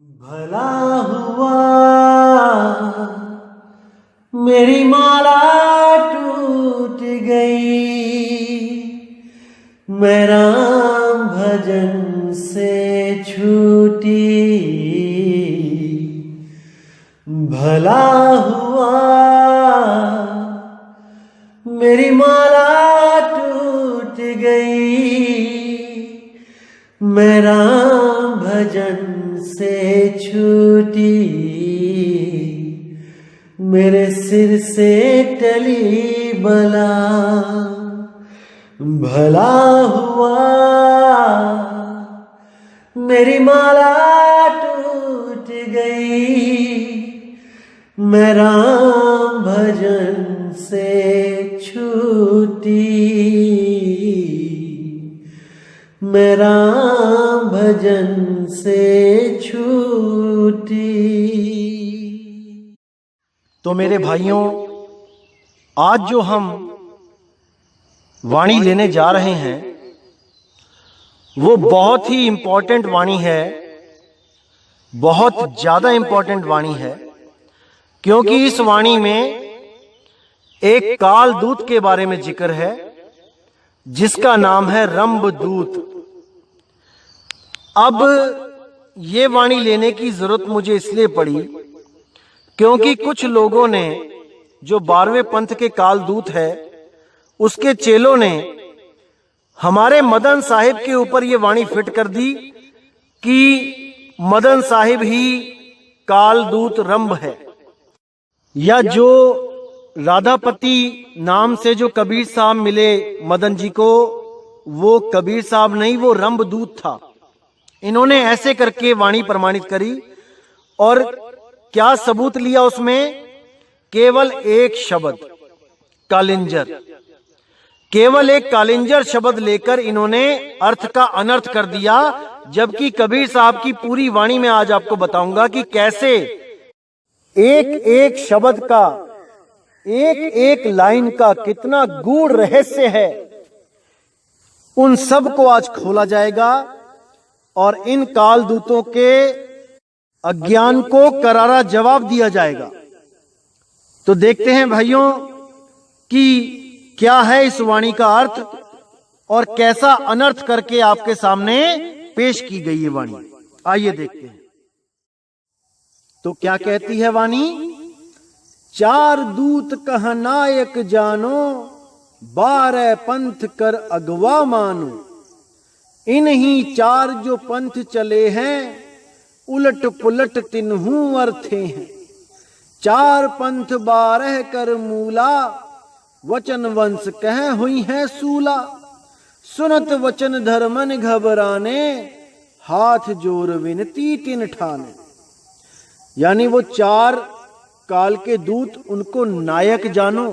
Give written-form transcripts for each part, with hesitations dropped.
भला हुआ मेरी माला टूट गई, मैं राम भजन से छूटी। भला हुआ मेरी माला टूट गई, मैं राम भजन से छूटी। मेरे सिर से टली बला, भला हुआ मेरी माला टूट गई, मैं राम भजन से छूटी। मैं राम भजन से छूटी। तो मेरे भाइयों, आज जो हम वाणी लेने जा रहे हैं वो बहुत ही इंपॉर्टेंट वाणी है, बहुत ज्यादा इंपॉर्टेंट वाणी है, क्योंकि इस वाणी में एक काल दूत के बारे में जिक्र है जिसका नाम है रंभदूत। अब ये वाणी लेने की जरूरत मुझे इसलिए पड़ी क्योंकि कुछ लोगों ने, जो 12वें पंथ के काल दूत है, उसके चेलों ने हमारे मदन साहिब के ऊपर ये वाणी फिट कर दी कि मदन साहिब ही काल दूत रंभ है, या जो राधापति नाम से जो कबीर साहब मिले मदन जी को, वो कबीर साहब नहीं, वो रंभदूत था। इन्होंने ऐसे करके वाणी प्रमाणित करी और क्या सबूत लिया उसमें? केवल एक शब्द कालिंजर, केवल एक कालिंजर शब्द लेकर इन्होंने अर्थ का अनर्थ कर दिया। जबकि कबीर साहब की पूरी वाणी में आज आपको बताऊंगा कि कैसे एक एक शब्द का, एक एक लाइन का कितना गूढ़ रहस्य है, उन सब को आज खोला जाएगा और इन काल दूतों के अज्ञान को करारा जवाब दिया जाएगा। तो देखते हैं भाइयों कि क्या है इस वाणी का अर्थ और कैसा अनर्थ करके आपके सामने पेश की गई ये वाणी। आइए देखते हैं। तो क्या कहती है वाणी? चार दूत कह नायक जानो, 12 पंथ कर अगवा मानो। इन्हीं चार जो पंथ चले हैं, उलट पुलट तिन्हू अर्थे हैं। 4 पंथ 12 कर मूला, वचन वंश कह हुई है सूला। सुनत वचन धर्मन घबराने, हाथ जोर विनती तिन ठाने। यानी वो 4 काल के दूत, उनको नायक जानो।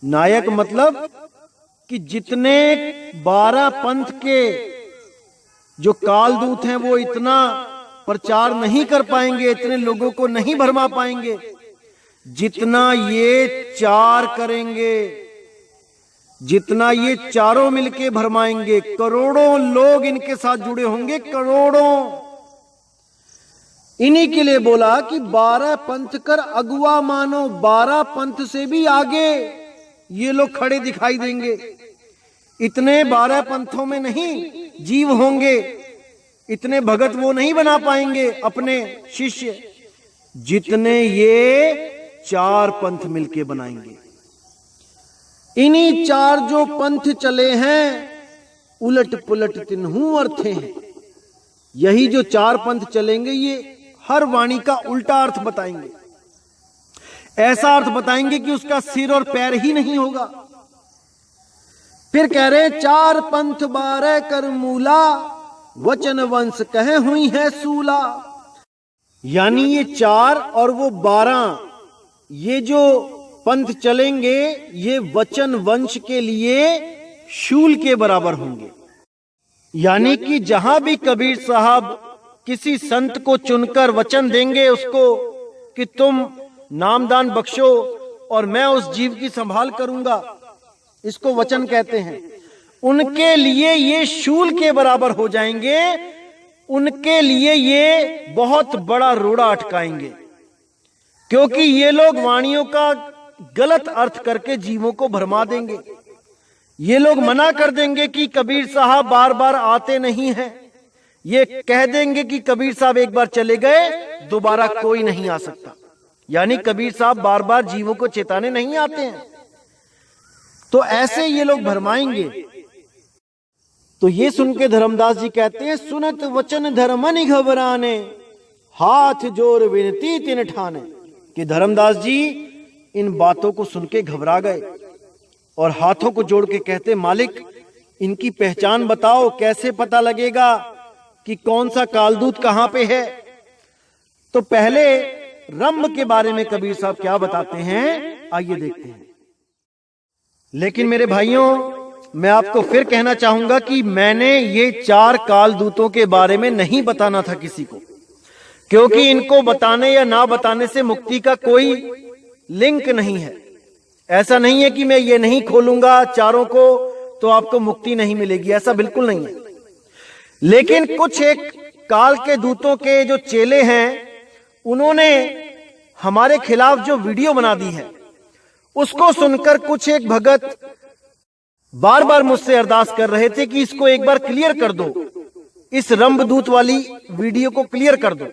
नायक मतलब कि जितने 12 पंथ के जो काल दूत हैं वो इतना प्रचार नहीं कर पाएंगे, इतने लोगों को नहीं भरमा पाएंगे जितना ये 4 करेंगे, जितना ये चारों मिलके भरमाएंगे। करोड़ों लोग इनके साथ जुड़े होंगे, करोड़ों। इन्हीं के लिए बोला कि 12 पंथ कर अगुआ मानो। 12 पंथ से भी आगे ये लोग खड़े दिखाई देंगे। इतने 12 पंथों में नहीं जीव होंगे, इतने भगत वो नहीं बना पाएंगे अपने शिष्य जितने ये 4 पंथ मिलके बनाएंगे। इन्हीं 4 जो पंथ चले हैं, उलट पुलट तिन्हू अर्थे हैं। यही जो 4 पंथ चलेंगे ये हर वाणी का उल्टा अर्थ बताएंगे। ऐसा अर्थ बताएंगे कि उसका सिर और पैर ही नहीं होगा। फिर कह रहे 4 पंथ 12 कर मूला, वचन वंश कहे हुई है सूला। यानी ये 4 और वो 12, ये जो पंथ चलेंगे ये वचन वंश के लिए शूल के बराबर होंगे। यानी कि जहां भी कबीर साहब किसी संत को चुनकर वचन देंगे उसको कि तुम नामदान बख्शो और मैं उस जीव की संभाल करूंगा, इसको वचन कहते हैं। उनके लिए ये शूल के बराबर हो जाएंगे। उनके लिए ये बहुत बड़ा रोड़ा अटकाएंगे, क्योंकि ये लोग वाणियों का गलत अर्थ करके जीवों को भरमा देंगे। ये लोग मना कर देंगे कि कबीर साहब बार बार आते नहीं हैं। ये कह देंगे कि कबीर साहब एक बार चले गए दोबारा कोई नहीं आ सकता, यानी कबीर साहब बार बार जीवों को चेताने नहीं आते हैं। तो ऐसे ये लोग भरमाएंगे। तो ये सुन के धर्मदास जी कहते हैं, सुनत वचन धर्मनि घबराने, हाथ जोर विनती तिन ठाने। कि धर्मदास जी इन बातों को सुन के घबरा गए और हाथों को जोड़ के कहते, मालिक इनकी पहचान बताओ, कैसे पता लगेगा कि कौन सा कालदूत कहां पे है। तो पहले रंभ के बारे में कबीर साहब क्या बताते हैं, आइए देखते हैं। लेकिन मेरे भाइयों, मैं आपको फिर कहना चाहूंगा कि मैंने ये 4 कालदूतों के बारे में नहीं बताना था किसी को, क्योंकि इनको बताने या ना बताने से मुक्ति का कोई लिंक नहीं है। ऐसा नहीं है कि मैं ये नहीं खोलूंगा चारों को तो आपको मुक्ति नहीं मिलेगी, ऐसा बिल्कुल नहीं है। लेकिन कुछ एक काल के दूतों के जो चेले हैं, उन्होंने हमारे खिलाफ जो वीडियो बना दी है, उसको सुनकर कुछ एक भगत बार बार मुझसे अरदास कर रहे थे कि इसको एक बार क्लियर कर दो, इस रंभदूत वाली वीडियो को क्लियर कर दो।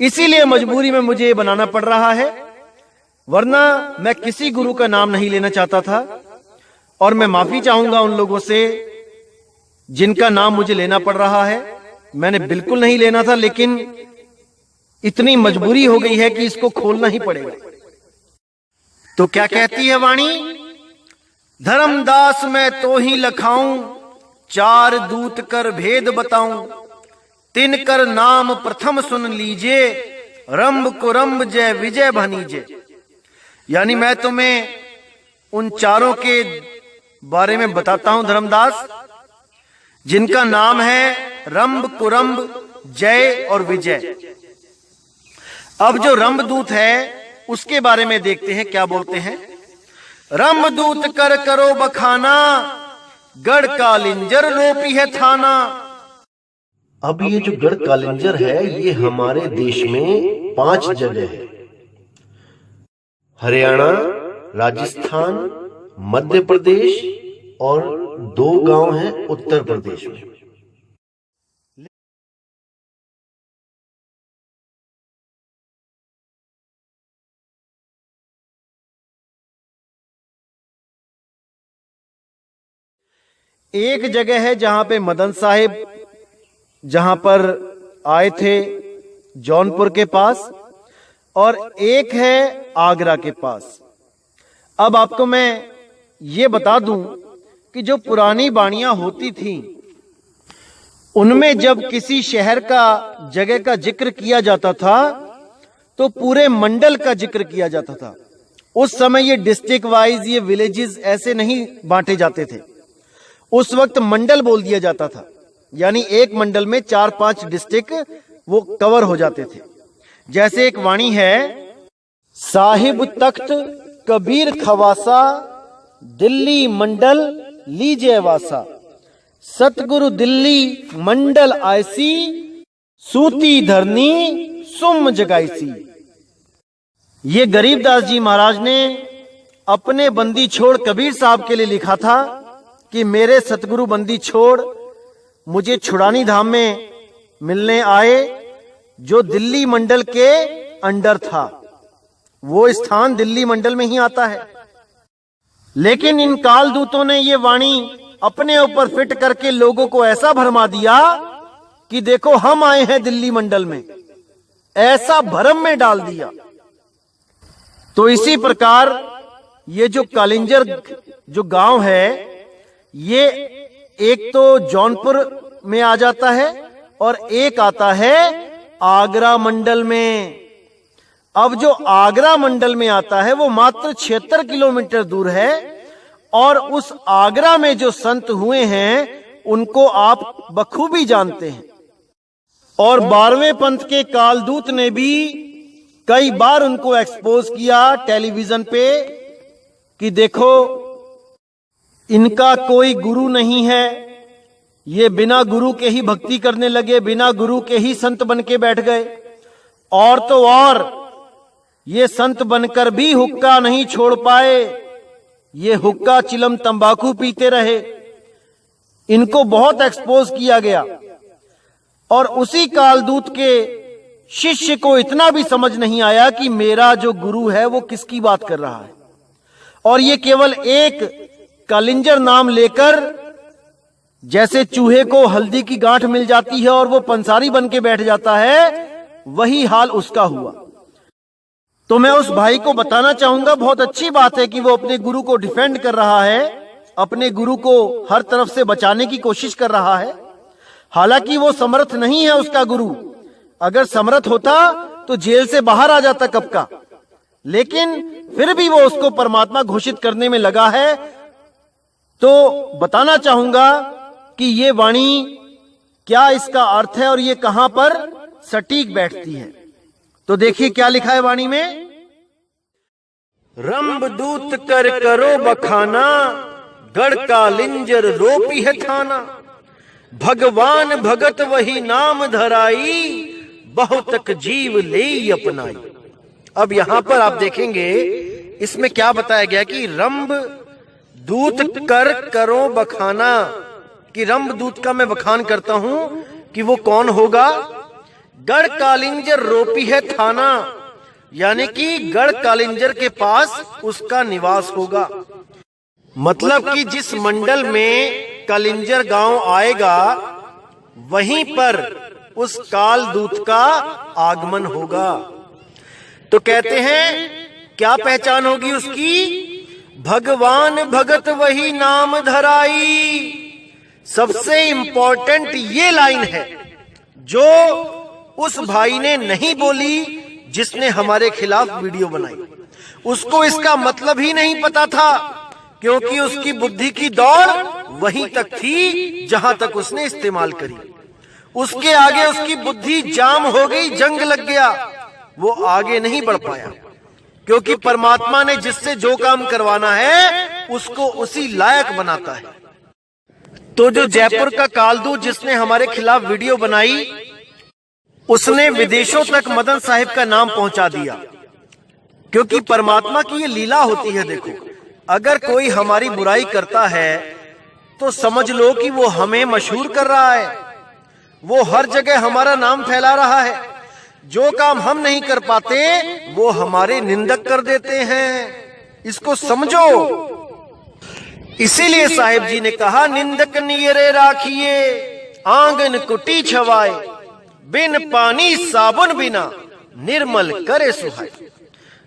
इसीलिए मजबूरी में मुझे ये बनाना पड़ रहा है, वरना मैं किसी गुरु का नाम नहीं लेना चाहता था। और मैं माफी चाहूंगा उन लोगों से जिनका नाम मुझे लेना पड़ रहा है। मैंने बिल्कुल नहीं लेना था, लेकिन इतनी मजबूरी हो गई है कि इसको खोलना ही पड़ेगा। तो क्या कहती है वाणी, धर्मदास मैं तो ही लखाऊं, 4 दूत कर भेद बताऊं, तिनकर नाम प्रथम सुन लीजिए, रंभ को रंभ जय विजय भनीजे। यानी मैं तुम्हें उन चारों के बारे में बताता हूं धर्मदास, जिनका नाम है रंभ कुरंभ जय और विजय। अब जो रंभदूत है उसके बारे में देखते हैं क्या बोलते हैं। रंभदूत कर करो बखाना, गढ़ कालिंजर रोपी है थाना। अब ये जो गढ़ कालिंजर है, ये हमारे देश में 5 जगह है। हरियाणा, राजस्थान, मध्य प्रदेश और 2 गांव हैं उत्तर प्रदेश में। एक जगह है जहां पे मदन साहिब जहां पर आए थे जौनपुर के पास, और एक है आगरा के पास। अब आपको मैं ये बता दूं कि जो पुरानी बाणियां होती थीं, उनमें जब किसी शहर का जगह का जिक्र किया जाता था तो पूरे मंडल का जिक्र किया जाता था। उस समय ये डिस्ट्रिक्ट वाइज, ये विलेजेस ऐसे नहीं बांटे जाते थे। उस वक्त मंडल बोल दिया जाता था, यानी एक मंडल में 4-5 डिस्ट्रिक्ट वो कवर हो जाते थे। जैसे एक वाणी है, साहिब तख्त कबीर खवासा, दिल्ली मंडल लीजिए वासा, सतगुरु दिल्ली मंडल आयसी, सूती धरनी सुम जगाईसी। ये गरीबदास जी महाराज ने अपने बंदी छोड़ कबीर साहब के लिए लिखा था कि मेरे सतगुरु बंदी छोड़ मुझे छुड़ानी धाम में मिलने आए, जो दिल्ली मंडल के अंडर था। वो स्थान दिल्ली मंडल में ही आता है। लेकिन इन कालदूतों ने ये वाणी अपने ऊपर फिट करके लोगों को ऐसा भरमा दिया कि देखो हम आए हैं दिल्ली मंडल में, ऐसा भरम में डाल दिया। तो इसी प्रकार ये जो कालिंजर जो गांव है, ये एक तो जौनपुर में आ जाता है और एक आता है आगरा मंडल में। अब जो आगरा मंडल में आता है वो मात्र 76 किलोमीटर दूर है, और उस आगरा में जो संत हुए हैं उनको आप बखूबी जानते हैं। और 12वें पंथ के कालदूत ने भी कई बार उनको एक्सपोज किया टेलीविजन पे कि देखो इनका कोई गुरु नहीं है, ये बिना गुरु के ही भक्ति करने लगे, बिना गुरु के ही संत बन के बैठ गए। और तो और ये संत बनकर भी हुक्का नहीं छोड़ पाए, ये हुक्का चिलम तंबाकू पीते रहे। इनको बहुत एक्सपोज किया गया। और उसी कालदूत के शिष्य को इतना भी समझ नहीं आया कि मेरा जो गुरु है वो किसकी बात कर रहा है, और ये केवल एक कालिंजर नाम लेकर, जैसे चूहे को हल्दी की गांठ मिल जाती है और वो पंसारी बन के बैठ जाता है, वही हाल उसका हुआ। तो मैं उस भाई को बताना चाहूंगा, बहुत अच्छी बात है कि वो अपने गुरु को डिफेंड कर रहा है, अपने गुरु को हर तरफ से बचाने की कोशिश कर रहा है। हालांकि वो समर्थ नहीं है उसका गुरु, अगर समर्थ होता तो जेल से बाहर आ जाता कब का, लेकिन फिर भी वो उसको परमात्मा घोषित करने में लगा है। तो बताना चाहूंगा कि ये वाणी क्या इसका अर्थ है और ये कहां पर सटीक बैठती है। तो देखिए क्या लिखा है वाणी में। रंब दूत कर करो बखाना, गढ़ कालिंजर रोपी है थाना। भगवान भगत वही नाम धराई, बहुतक जीव ले अपनाई। अब यहां पर आप देखेंगे इसमें क्या बताया गया कि रंब दूत कर करो बखाना, कि रंब दूत का मैं बखान करता हूं कि वो कौन होगा। गढ़ कालिंजर रोपी है थाना, यानी कि गढ़ कालिंजर के पास उसका निवास होगा। मतलब कि जिस मंडल में कालिंजर गांव आएगा वहीं पर उस काल दूत का आगमन होगा। तो कहते हैं क्या पहचान होगी उसकी। भगवान भगत वही नाम धराई। सबसे इंपॉर्टेंट ये लाइन है जो उस भाई ने नहीं बोली जिसने हमारे खिलाफ वीडियो बनाई। उसको इसका मतलब ही नहीं पता था, क्योंकि उसकी बुद्धि की दौड़ वहीं तक थी जहां तक उसने इस्तेमाल करी। उसके आगे उसकी बुद्धि जाम हो गई, जंग लग गया, वो आगे नहीं बढ़ पाया। क्योंकि परमात्मा ने जिससे जो काम करवाना है उसको उसी लायक बनाता है। तो जो जयपुर का कालदूत जिसने हमारे खिलाफ वीडियो बनाई, उसने विदेशों तक मदन साहिब का नाम पहुंचा दिया। क्योंकि परमात्मा की ये लीला होती है। देखो, अगर कोई हमारी बुराई करता है तो समझ लो कि वो हमें मशहूर कर रहा है, वो हर जगह हमारा नाम फैला रहा है। जो काम हम नहीं कर पाते वो हमारे निंदक कर देते हैं। इसको समझो। इसीलिए साहिब जी ने कहा, निंदक नियरे राखिए, आंगन कुटी छवाए, बिन पानी साबुन बिना निर्मल करे सुहाए।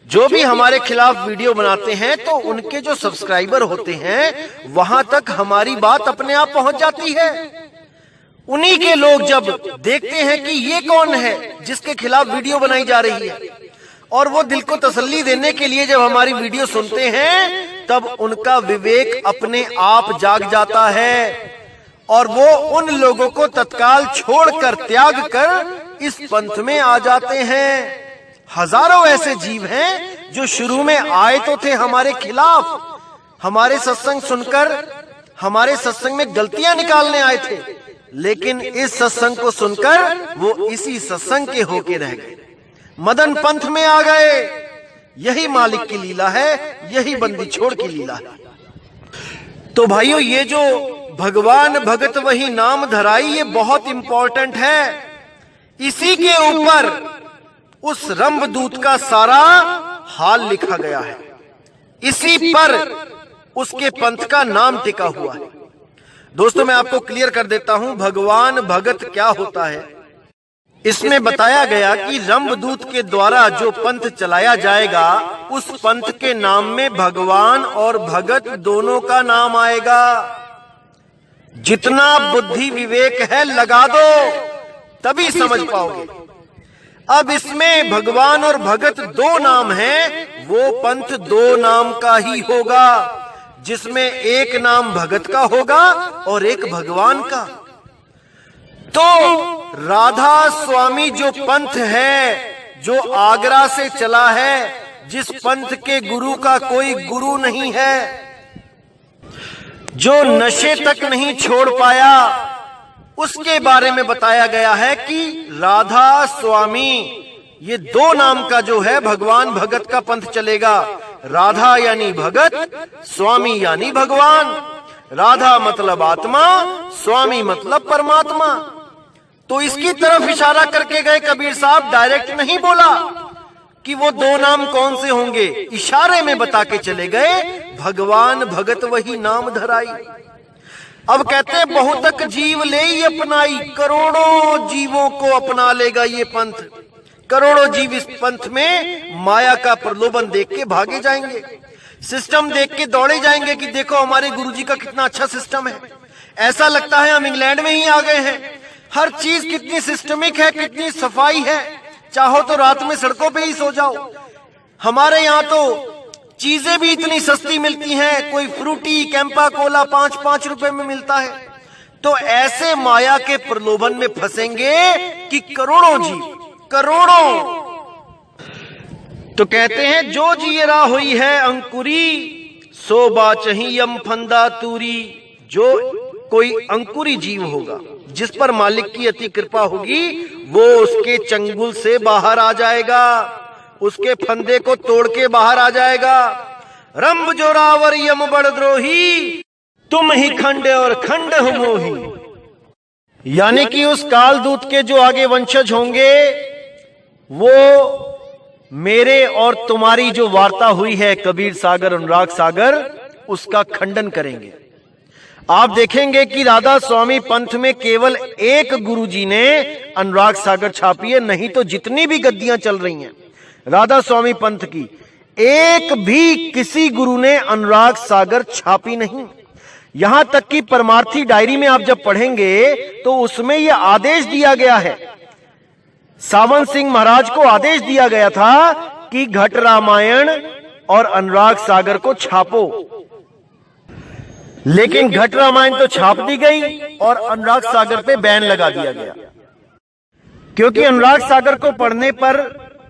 जो भी हमारे खिलाफ वीडियो बनाते हैं तो उनके जो सब्सक्राइबर होते हैं वहां तक हमारी बात अपने आप पहुंच जाती है। उन्हीं के लोग जब देखते हैं कि ये कौन है जिसके खिलाफ वीडियो बनाई जा रही है, और वो दिल को तसल्ली देने के लिए जब हमारी वीडियो सुनते हैं, तब उनका विवेक अपने आप जाग जाता है और वो उन लोगों को तत्काल छोड़कर, त्याग कर इस पंथ में आ जाते हैं। हजारों ऐसे जीव हैं जो शुरू में आए तो थे हमारे खिलाफ, हमारे सत्संग सुनकर हमारे सत्संग में गलतियां निकालने आए थे, लेकिन इस सत्संग को सुनकर वो इसी सत्संग के होके रह गए, मदन पंथ में आ गए। यही मालिक की लीला है, यही बंदी छोड़ की लीला है। तो भाइयों, ये जो भगवान भगत वही नाम धराई, ये बहुत इंपॉर्टेंट है। इसी के ऊपर उस रंबदूत का सारा हाल लिखा गया है, इसी पर उसके पंथ का नाम टिका हुआ है। दोस्तों, मैं आपको क्लियर कर देता हूं भगवान भगत क्या होता है। इसमें बताया गया कि रंबदूत के द्वारा जो पंथ चलाया जाएगा, उस पंथ के नाम में भगवान और भगत दोनों का नाम आएगा। जितना बुद्धि विवेक है लगा दो, तभी समझ पाओगे। अब इसमें भगवान और भगत दो नाम हैं, वो पंथ दो नाम का ही होगा, जिसमें एक नाम भगत का होगा और एक भगवान का। तो राधा स्वामी जो पंथ है, जो आगरा से चला है, जिस पंथ के गुरु का कोई गुरु नहीं है, जो नशे तक नहीं छोड़ पाया, उसके बारे में बताया गया है कि राधा स्वामी, ये दो नाम का जो है भगवान भगत का पंथ चलेगा। राधा यानी भगत, स्वामी यानी भगवान। राधा मतलब आत्मा, स्वामी मतलब परमात्मा। तो इसकी तरफ इशारा करके गए कबीर साहब, डायरेक्ट नहीं बोला कि वो दो नाम कौन से होंगे, इशारे में बता के चले गए, भगवान भगत वही नाम धराई। अब कहते हैं बहुतक जीव ले ही अपनाई, करोड़ों जीवों को अपना लेगा ये पंथ। करोड़ों जीव इस पंथ में माया का प्रलोभन देख के भागे जाएंगे, सिस्टम देख के दौड़े जाएंगे कि देखो हमारे गुरुजी का कितना अच्छा सिस्टम है, ऐसा लगता है हम इंग्लैंड में ही आ गए हैं। हर चीज कितनी सिस्टमिक है, कितनी सफाई है, चाहो तो रात में सड़कों पे ही सो जाओ। हमारे यहाँ तो चीजें भी इतनी सस्ती मिलती हैं, कोई फ्रूटी कैंपा कोला 5-5 रुपए में मिलता है। तो ऐसे माया के प्रलोभन में फंसेंगे कि करोड़ों जीव, करोड़ों। तो कहते हैं जो जियरा हुई है अंकुरी, सो बाचही यम फंदा तूरी। जो कोई अंकुरी जीव होगा जिस पर मालिक की अति कृपा होगी, वो उसके चंगुल से बाहर आ जाएगा, उसके फंदे को तोड़ के बाहर आ जाएगा। रंभ जोरावर यम बड़द्रोही, तुम ही खंड और खंड हो मोही। यानी कि उस कालदूत के जो आगे वंशज होंगे, वो मेरे और तुम्हारी जो वार्ता हुई है कबीर सागर अनुराग सागर, उसका खंडन करेंगे। आप देखेंगे कि राधा स्वामी पंथ में केवल एक गुरुजी ने अनुराग सागर छापी है, नहीं तो जितनी भी गद्दियां चल रही हैं राधा स्वामी पंथ की, एक भी किसी गुरु ने अनुराग सागर छापी नहीं। यहां तक कि परमार्थी डायरी में आप जब पढ़ेंगे तो उसमें यह आदेश दिया गया है, सावंत सिंह महाराज को आदेश दिया गया था कि घट रामायण और अनुराग सागर को छापो। लेकिन घट रामायण तो छाप दी गई और अनुराग सागर पे बैन लगा दिया गया, क्योंकि अनुराग सागर को पढ़ने पर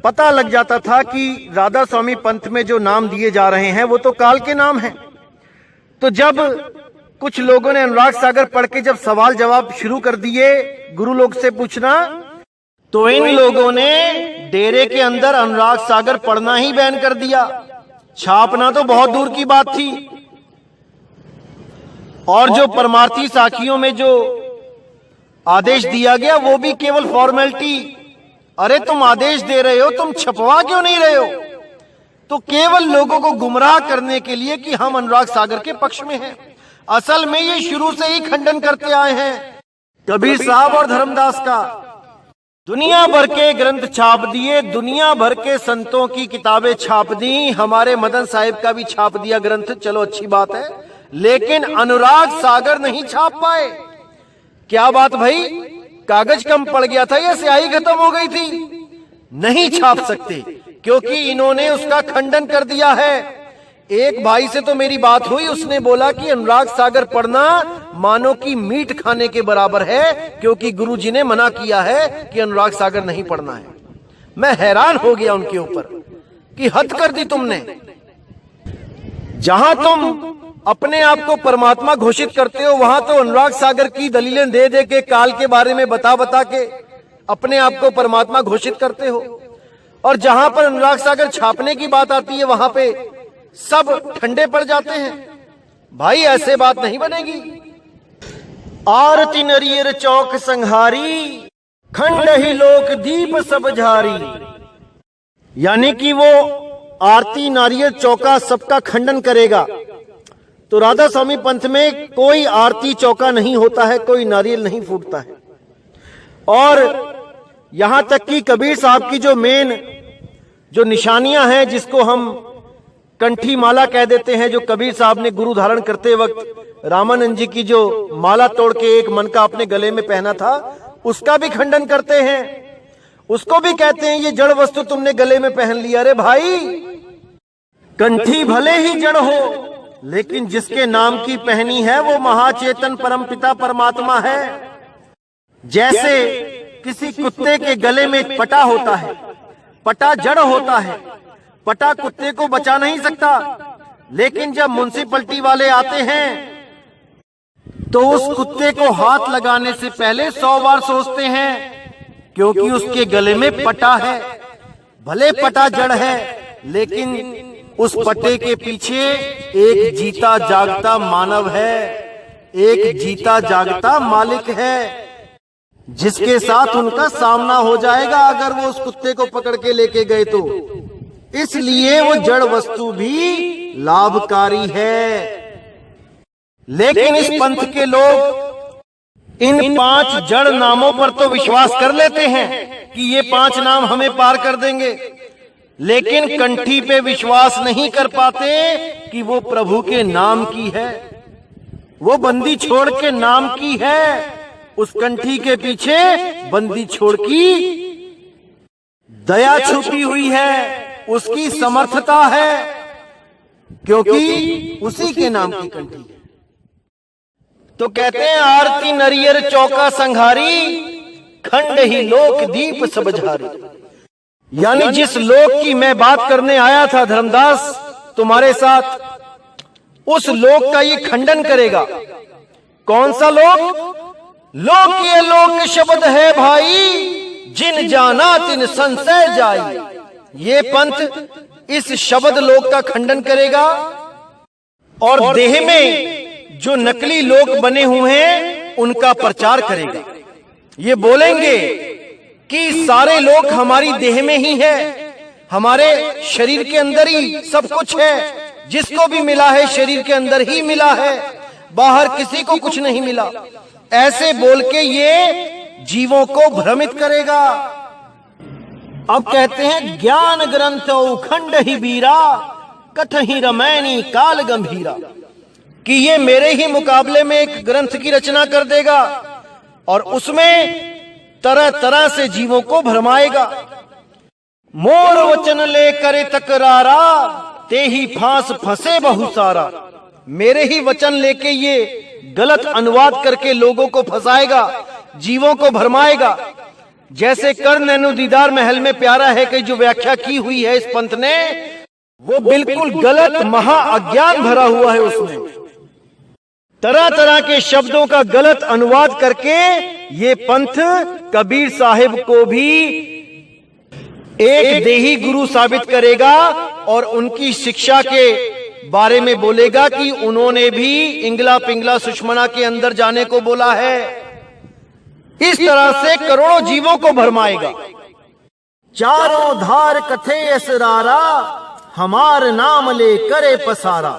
पता लग जाता था कि राधा स्वामी पंथ में जो नाम दिए जा रहे हैं वो तो काल के नाम हैं। तो जब कुछ लोगों ने अनुराग सागर पढ़ के जब सवाल जवाब शुरू कर दिए गुरु लोग से पूछना, तो इन लोगों ने डेरे के अंदर अनुराग सागर पढ़ना ही बैन कर दिया। छापना तो बहुत दूर की बात थी। और जो परमार्थी साखियों में जो आदेश दिया गया वो भी केवल फॉर्मेलिटी। अरे तुम आदेश दे रहे हो, तुम छपवा क्यों नहीं रहे हो? तो केवल लोगों को गुमराह करने के लिए कि हम अनुराग सागर के पक्ष में हैं। असल में ये शुरू से ही खंडन करते आए हैं कबीर साहब और धर्मदास का। दुनिया भर के ग्रंथ छाप दिए, दुनिया भर के संतों की किताबें छाप दी, हमारे मदन साहिब का भी छाप दिया ग्रंथ, चलो अच्छी बात है, लेकिन अनुराग सागर नहीं छाप पाए। क्या बात भाई, कागज कम पड़ गया था या स्याही खत्म हो गई थी? नहीं छाप सकते क्योंकि इन्होंने उसका खंडन कर दिया है। एक भाई से तो मेरी बात हुई, उसने बोला कि अनुराग सागर पढ़ना मानो कि मीट खाने के बराबर है, क्योंकि गुरुजी ने मना किया है कि अनुराग सागर नहीं पढ़ना है। मैं हैरान हो गया उनके ऊपर कि हद कर दी तुमने। जहां तुम अपने आप को परमात्मा घोषित करते हो, वहां तो अनुराग सागर की दलीलें दे दे के, काल के बारे में बता बता के अपने आप को परमात्मा घोषित करते हो, और जहां पर अनुराग सागर छापने की बात आती है वहां पे सब ठंडे पड़ जाते हैं। भाई ऐसे बात नहीं बनेगी। आरती नरियर चौक संहारी, खंड ही लोक दीप सब झारी। यानी कि वो आरती नारियल चौका सबका खंडन करेगा। तो राधा स्वामी पंथ में कोई आरती चौका नहीं होता है, कोई नारियल नहीं फूटता है। और यहां तक कि कबीर साहब की जो मेन जो निशानियां हैं, जिसको हम कंठी माला कह देते हैं, जो कबीर साहब ने गुरु धारण करते वक्त रामानंद जी की जो माला तोड़ के एक मन का अपने गले में पहना था, उसका भी खंडन करते हैं। उसको भी कहते हैं ये जड़ वस्तु तुमने गले में पहन लिया। अरे भाई, कंठी भले ही जड़ हो, लेकिन जिसके नाम की पहनी है वो महाचेतन परमपिता परमात्मा है। जैसे किसी कुत्ते के गले में पटा होता है, पटा जड़ होता है, पटा कुत्ते को बचा नहीं सकता, लेकिन जब म्युनिसिपैलिटी वाले आते हैं तो उस कुत्ते को हाथ लगाने से पहले 100 बार सोचते हैं, क्योंकि उसके गले में पटा है। भले पटा जड़ है, लेकिन उस पटे के पीछे एक जीता जागता मानव है, एक जीता जागता मालिक है, जिसके साथ उनका सामना हो जाएगा अगर वो उस कुत्ते को पकड़ के लेके गए तो। इसलिए वो जड़ वस्तु भी लाभकारी है। लेकिन इस पंथ के लोग इन 5 जड़ नामों पर तो विश्वास कर लेते हैं कि ये 5 नाम हमें पार कर देंगे, लेकिन कंठी पे विश्वास नहीं कर पाते कि वो प्रभु के नाम की है, वो बंदी छोड़ के नाम की है। उस कंठी के पीछे बंदी छोड़ की दया छुपी हुई है, उसकी समर्थता है, क्योंकि उसी के नाम की कंठी है। तो कहते हैं आरती नरियर चौका संघारी, खंड ही लोक दीप सब झारी। यानी जिस लोक की मैं बात करने आया था धर्मदास तुम्हारे साथ, उस लोक का ये खंडन करेगा। कौन सा लोक? लोक ये लोक शब्द है भाई, जिन जाना तिन संशय जाई। ये पंथ इस शब्द लोक का खंडन करेगा और देह में जो नकली लोक बने हुए हैं उनका प्रचार करेगा। ये बोलेंगे कि सारे लोक हमारी देह में ही है, हमारे शरीर के अंदर ही सब कुछ है, जिसको भी मिला है शरीर के अंदर ही मिला है, बाहर किसी को कुछ नहीं मिला। ऐसे बोल के ये जीवों को भ्रमित करेगा। अब कहते हैं ज्ञान ग्रंथ खंड ही बीरा, कथ ही रमैनी काल गंभीरा, कि ये मेरे ही मुकाबले में एक ग्रंथ की रचना कर देगा और उसमें तरह तरह से जीवों को भरमाएगा। मोर वचन ले करे तकरारा, ते ही फांस फंसे बहु सारा। मेरे ही वचन लेके ये गलत अनुवाद करके लोगों को फंसाएगा, जीवों को भरमाएगा। जैसे कर नैनो दीदार महल में प्यारा है कि जो व्याख्या की हुई है इस पंथ ने, वो बिल्कुल गलत महा अज्ञान भरा हुआ है। उसमें तरह तरह के शब्दों का गलत अनुवाद करके ये पंथ कबीर साहिब को भी एक देही गुरु साबित करेगा और उनकी शिक्षा के बारे में बोलेगा कि उन्होंने भी इंगला पिंगला सुषमना के अंदर जाने को बोला है। इस तरह से करोड़ों जीवों को भरमाएगा। चारों धार कथे असरारा, हमार नाम ले करे पसारा।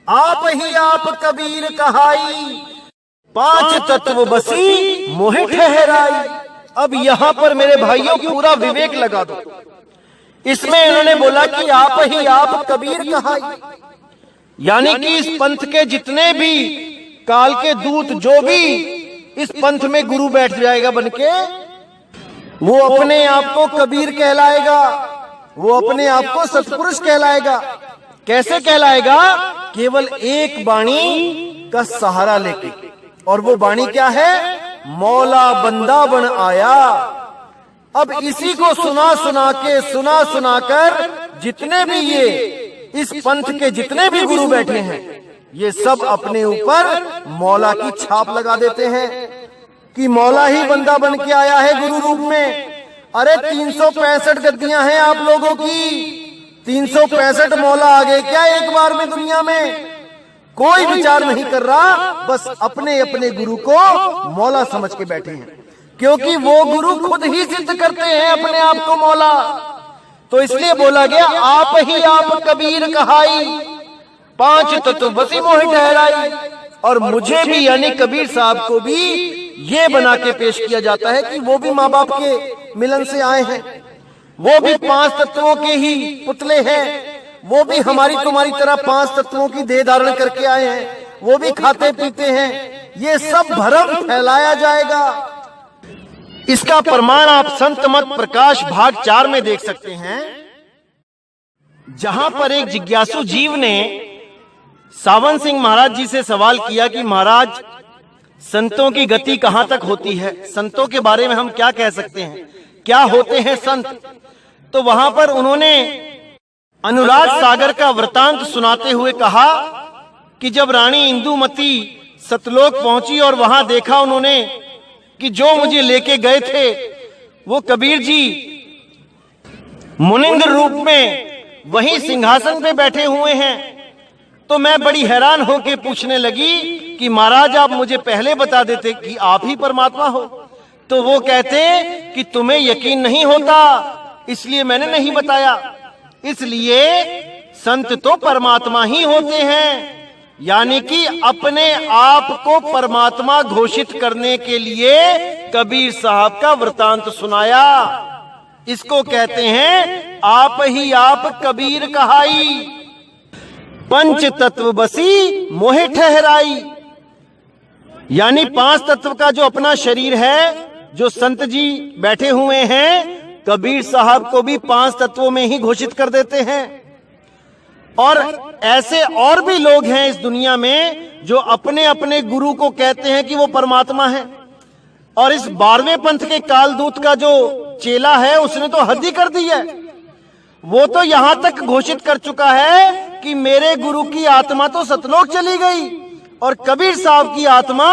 आप ही आप कबीर कहाई, 5 तत्व बसी मोहे ठहराई। अब यहां पर मेरे भाइयों पूरा विवेक लगा दो। इसमें इन्होंने बोला कि आप ही आप कबीर कहाई, यानी कि इस पंथ के जितने भी काल के दूत, जो भी इस पंथ में गुरु बैठ जाएगा बनके, वो अपने आप को कबीर कहलाएगा, वो अपने आप को सत्पुरुष कहलाएगा। कैसे कहलाएगा? केवल एक वाणी का सहारा लेके। और वो वाणी क्या है? मौला बंदा बन आया। अब इसी को सुना सुनाकर जितने भी ये इस पंथ के जितने भी गुरु बैठे हैं, ये सब अपने ऊपर मौला की छाप लगा देते हैं कि मौला ही बंदा बन के आया है गुरु रूप में। अरे 365 गद्दियां हैं आप लोगों की, 365 मौला आ गए क्या एक बार में दुनिया में? कोई विचार नहीं कर रहा, बस अपने अपने गुरु को मौला समझ के बैठे हैं, क्योंकि वो गुरु खुद ही सिद्ध करते हैं अपने आप को मौला। तो इसलिए बोला गया आप ही आप कबीर कहाई, 5 तत्व बसी मोहि ठहराई। और मुझे भी यानी कबीर साहब को भी ये बना के पेश किया जाता है कि वो भी माँ बाप के मिलन से आए हैं, वो भी 5 तत्वों के ही पुतले हैं, वो भी हमारी तुम्हारी तरह 5 तत्वों की देह धारण करके आए हैं, वो भी खाते पीते हैं। ये सब भ्रम फैलाया जाएगा। इसका प्रमाण आप संत मत प्रकाश भाग 4 में देख सकते हैं, जहां पर एक जिज्ञासु जीव ने सावन सिंह महाराज जी से सवाल किया कि महाराज, संतों की गति कहां तक होती है? संतों के बारे में हम क्या कह सकते हैं? क्या होते हैं संत? तो वहां पर उन्होंने अनुराग सागर का वृतांत सुनाते हुए कहा कि जब रानी इंदुमती सतलोक पहुंची और वहां देखा उन्होंने कि जो मुझे लेके गए थे वो कबीर जी मुनिंद्र रूप में वहीं सिंहासन पे बैठे हुए हैं। तो मैं बड़ी हैरान होकर पूछने लगी कि महाराज आप मुझे पहले बता देते कि आप ही परमात्मा हो। तो वो कहते कि तुम्हें यकीन नहीं होता इसलिए मैंने नहीं बताया। इसलिए संत तो परमात्मा ही होते हैं, यानी कि अपने आप को परमात्मा घोषित करने के लिए कबीर साहब का वृतांत सुनाया। इसको कहते हैं आप ही आप कबीर कहाई, पंच तत्व बसी मोहे ठहराई। यानी 5 तत्व का जो अपना शरीर है, जो संत जी बैठे हुए हैं, कबीर साहब को भी 5 तत्वों में ही घोषित कर देते हैं। और ऐसे और भी लोग हैं इस दुनिया में जो अपने अपने गुरु को कहते हैं कि वो परमात्मा है। और इस 12वें पंथ के कालदूत का जो चेला है उसने तो हद ही कर दी है। वो तो यहां तक घोषित कर चुका है कि मेरे गुरु की आत्मा तो सतलोक चली गई और कबीर साहब की आत्मा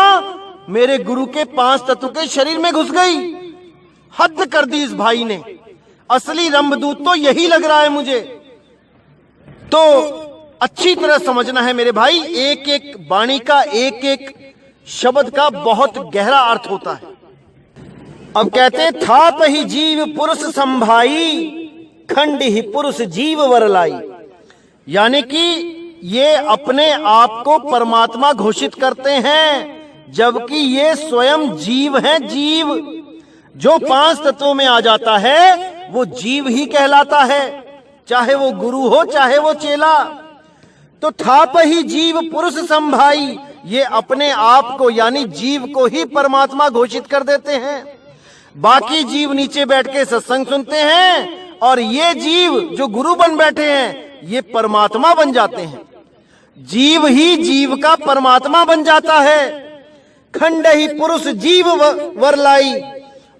मेरे गुरु के 5 तत्व के शरीर में घुस गई। हद कर दी इस भाई ने। असली रंभदूत तो यही लग रहा है मुझे। तो अच्छी तरह समझना है मेरे भाई, एक एक वाणी का एक एक शब्द का बहुत गहरा अर्थ होता है। अब कहते थाप ही जीव पुरुष संभाई, खंड ही पुरुष जीव वरलाई। यानी कि ये अपने आप को परमात्मा घोषित करते हैं, जबकि ये स्वयं जीव हैं। जीव जो 5 तत्वों में आ जाता है वो जीव ही कहलाता है, चाहे वो गुरु हो चाहे वो चेला। तो थाप ही जीव पुरुष संभाई, ये अपने आप को यानी जीव को ही परमात्मा घोषित कर देते हैं। बाकी जीव नीचे बैठ के सत्संग सुनते हैं और ये जीव जो गुरु बन बैठे हैं ये परमात्मा बन जाते हैं। जीव ही जीव का परमात्मा बन जाता है। खंड ही पुरुष जीव वरलाई,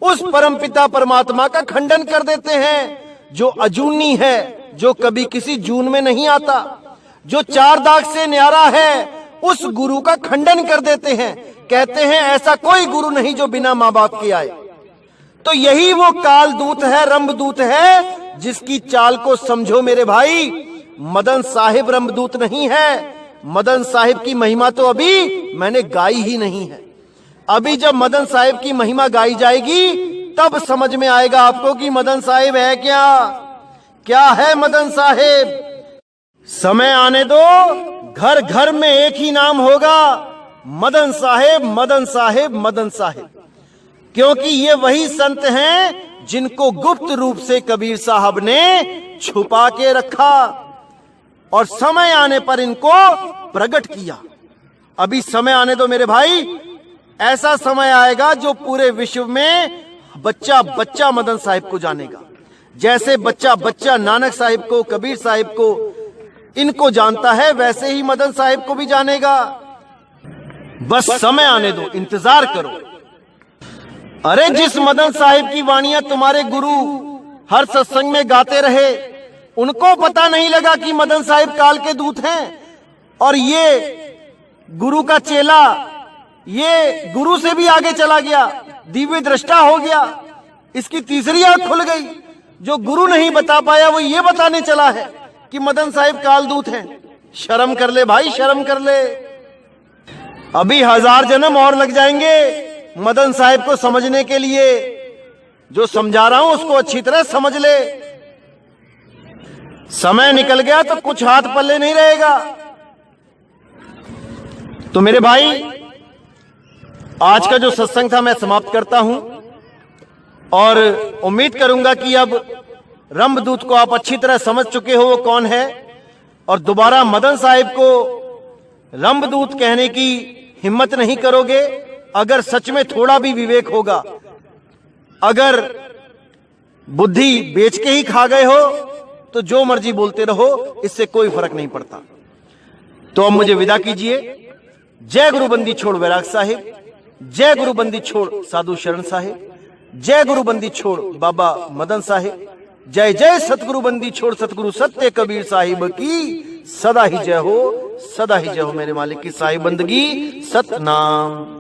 उस परमपिता परमात्मा का खंडन कर देते हैं जो अजूनी है, जो कभी किसी जून में नहीं आता, जो 4 दाग से न्यारा है, उस गुरु का खंडन कर देते हैं। कहते हैं ऐसा कोई गुरु नहीं जो बिना माँ बाप के आए। तो यही वो कालदूत है, रंभदूत है, जिसकी चाल को समझो मेरे भाई। मदन साहिब रंभदूत नहीं है। मदन साहिब की महिमा तो अभी मैंने गाई ही नहीं है। अभी जब मदन साहिब की महिमा गाई जाएगी तब समझ में आएगा आपको कि मदन साहिब है क्या है मदन साहिब। समय आने दो, घर घर में एक ही नाम होगा, मदन साहिब मदन साहिब मदन साहिब। क्योंकि ये वही संत हैं जिनको गुप्त रूप से कबीर साहब ने छुपा के रखा और समय आने पर इनको प्रकट किया। अभी समय आने दो मेरे भाई, ऐसा समय आएगा जो पूरे विश्व में बच्चा बच्चा मदन साहिब को जानेगा। जैसे बच्चा बच्चा नानक साहिब को, कबीर साहिब को, इनको जानता है, वैसे ही मदन साहिब को भी जानेगा। बस समय आने दो, इंतजार करो। अरे जिस मदन साहिब की वाणियां तुम्हारे गुरु हर सत्संग में गाते रहे, उनको पता नहीं लगा कि मदन साहिब काल के दूत हैं। और ये गुरु का चेला, ये गुरु से भी आगे चला गया, दिव्य दृष्टा हो गया, इसकी तीसरी आंख खुल गई। जो गुरु नहीं बता पाया वो ये बताने चला है कि मदन साहिब कालदूत हैं। शर्म कर ले भाई, शर्म कर ले। अभी 1000 जन्म और लग जाएंगे मदन साहिब को समझने के लिए। जो समझा रहा हूं उसको अच्छी तरह समझ ले। समय निकल गया तो कुछ हाथ पल्ले नहीं रहेगा। तो मेरे भाई, आज का जो सत्संग था मैं समाप्त करता हूं और उम्मीद करूंगा कि अब रंभदूत को आप अच्छी तरह समझ चुके हो वो कौन है, और दोबारा मदन साहिब को रंभदूत कहने की हिम्मत नहीं करोगे। अगर सच में थोड़ा भी विवेक होगा, अगर बुद्धि बेच के ही खा गए हो तो जो मर्जी बोलते रहो, इससे कोई फर्क नहीं पड़ता। तो अब मुझे विदा कीजिए। जय गुरु बंदी छोड़ वैराग साहिब, जय गुरु बंदी छोड़ साधु शरण साहिब, जय गुरु बंदी छोड़ बाबा मदन साहिब, जय जय सतगुरु बंदी छोड़ सतगुरु सत्य कबीर साहिब की सदा ही जय हो। सदा ही जय हो मेरे मालिक की साहिब बंदगी सतनाम।